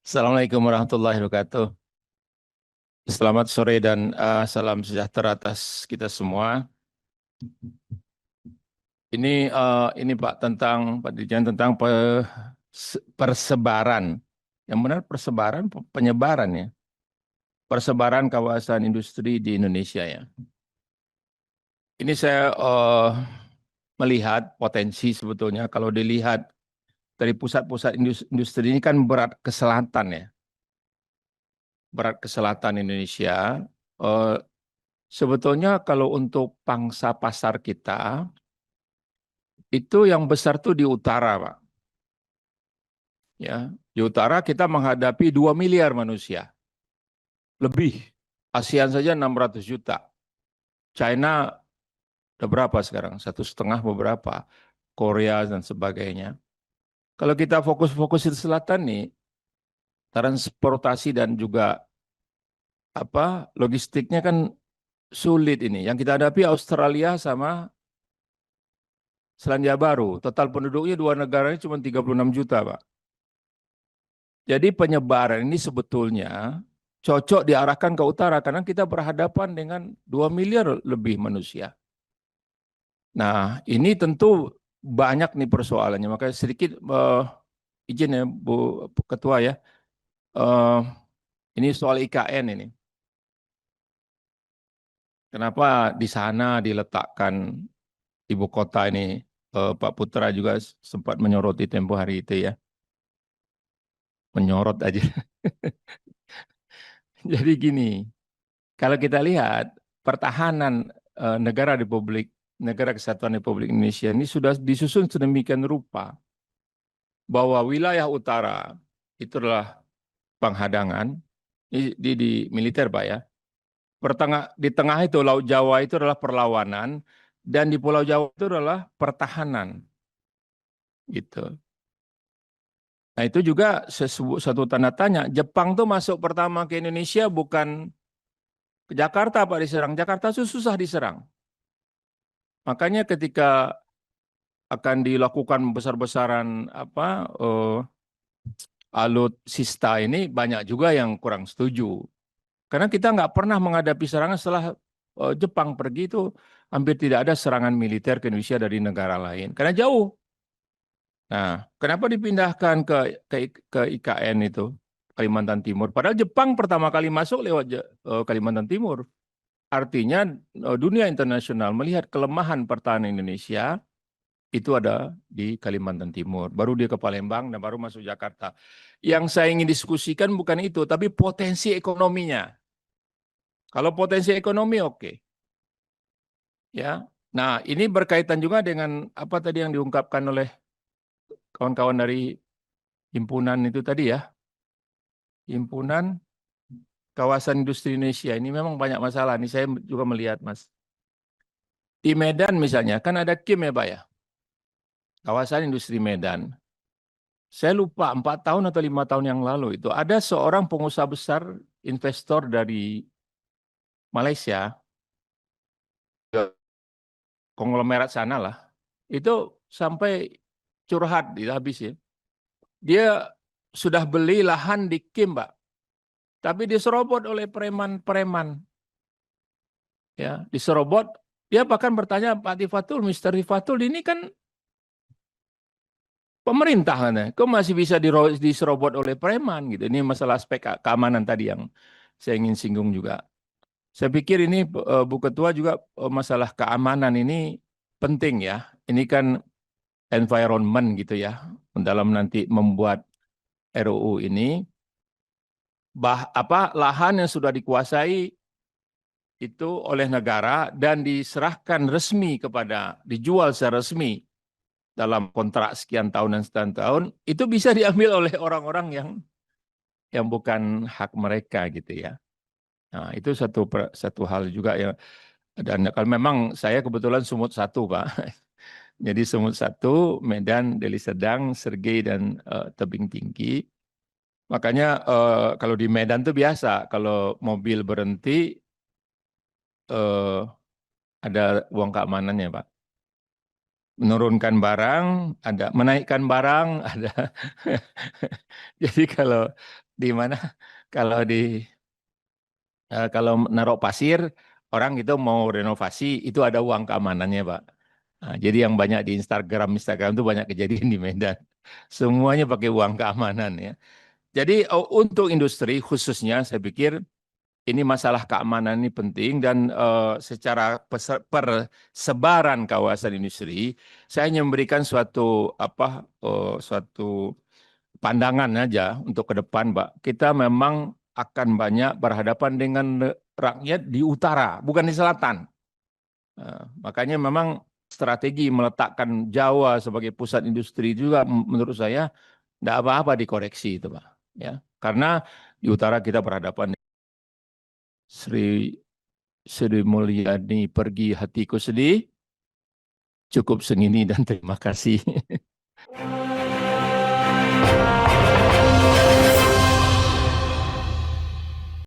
Assalamualaikum warahmatullahi wabarakatuh. Selamat sore dan salam sejahtera atas kita semua. Ini Pak tentang Pak Dirjen tentang persebaran. Yang benar persebaran, penyebaran ya. Persebaran kawasan industri di Indonesia ya. Ini saya melihat potensi sebetulnya kalau dilihat dari pusat-pusat industri ini kan berat ke selatan ya. Berat ke selatan Indonesia. Eh, Sebetulnya kalau untuk pangsa pasar kita, itu yang besar tuh di utara, Pak. Ya, di utara kita menghadapi 2 miliar manusia. Lebih. ASEAN saja 600 juta. China udah berapa sekarang? 1,5 beberapa. Korea dan sebagainya. Kalau kita fokus-fokus di selatan nih, transportasi dan juga logistiknya kan sulit ini. Yang kita hadapi Australia sama Selandia Baru. Total penduduknya dua negara ini cuma 36 juta, Pak. Jadi penyebaran ini sebetulnya cocok diarahkan ke utara karena kita berhadapan dengan 2 miliar lebih manusia. Nah, ini tentu banyak nih persoalannya. Makanya sedikit izin ya Bu Ketua ya. Eh, ini soal IKN ini. Kenapa di sana diletakkan ibu kota ini? Pak Putra juga sempat menyoroti tempo hari itu ya. Menyorot aja. Jadi gini, kalau kita lihat pertahanan Negara Kesatuan Republik Indonesia ini sudah disusun sedemikian rupa bahwa wilayah utara itu adalah penghadangan di militer, Pak ya. Di tengah itu Laut Jawa itu adalah perlawanan dan di Pulau Jawa itu adalah pertahanan gitu. Nah, itu juga satu tanda tanya. Jepang tuh masuk pertama ke Indonesia bukan ke Jakarta, Pak, diserang. Jakarta itu susah diserang. Makanya ketika akan dilakukan besar-besaran alutsista ini banyak juga yang kurang setuju. Karena kita nggak pernah menghadapi serangan setelah Jepang pergi itu hampir tidak ada serangan militer ke Indonesia dari negara lain. Karena jauh. Nah, kenapa dipindahkan ke IKN itu Kalimantan Timur? Padahal Jepang pertama kali masuk lewat Kalimantan Timur. Artinya dunia internasional melihat kelemahan pertahanan Indonesia itu ada di Kalimantan Timur. Baru dia ke Palembang dan baru masuk Jakarta. Yang saya ingin diskusikan bukan itu, tapi potensi ekonominya. Kalau potensi ekonomi oke. Ya. Nah, ini berkaitan juga dengan apa tadi yang diungkapkan oleh kawan-kawan dari himpunan itu tadi ya. Himpunan Kawasan Industri Indonesia ini memang banyak masalah. Ini saya juga melihat, Mas. Di Medan misalnya, kan ada KIM ya, Pak ya. Kawasan Industri Medan. Saya lupa 4 tahun atau 5 tahun yang lalu itu ada seorang pengusaha besar investor dari Malaysia, konglomerat sana lah, itu sampai curhat habis ya. Dia sudah beli lahan di Kim, Pak, tapi diserobot oleh preman-preman. Ya, diserobot. Dia bahkan bertanya Pak Tifatul, Mr. Tifatul, ini kan pemerintah kan ya, kok masih bisa diserobot oleh preman gitu. Ini masalah aspek keamanan tadi yang saya ingin singgung juga. Saya pikir ini Bu Ketua juga masalah keamanan ini penting ya. Ini kan environment gitu ya. Dalam nanti membuat RUU ini lahan yang sudah dikuasai itu oleh negara dan diserahkan resmi dijual secara resmi dalam kontrak sekian tahun dan sekian tahun, itu bisa diambil oleh orang-orang yang bukan hak mereka gitu ya. Nah, itu satu hal juga ya. Dan kalau memang saya kebetulan Sumut 1, Pak. Jadi Sumut 1, Medan, Deli Serdang, Sergei, dan Tebing Tinggi. Makanya kalau di Medan tuh biasa, kalau mobil berhenti, ada uang keamanannya, Pak. Menurunkan barang, ada menaikkan barang, ada. Jadi kalau di mana kalau kalau naruh pasir, orang itu mau renovasi, itu ada uang keamanannya, Pak. Nah, jadi yang banyak di Instagram itu banyak kejadian di Medan. Semuanya pakai uang keamanan ya. Jadi untuk industri khususnya, saya pikir ini masalah keamanan ini penting dan secara persebaran kawasan industri, saya hanya memberikan suatu pandangan aja untuk ke depan, Pak. Kita memang akan banyak berhadapan dengan rakyat di utara, bukan di selatan. Makanya memang strategi meletakkan Jawa sebagai pusat industri juga menurut saya tidak apa-apa dikoreksi itu, Pak. Ya, karena di utara kita berhadapan Sri Sri Mulyani pergi hatiku sedih, cukup segini dan terima kasih.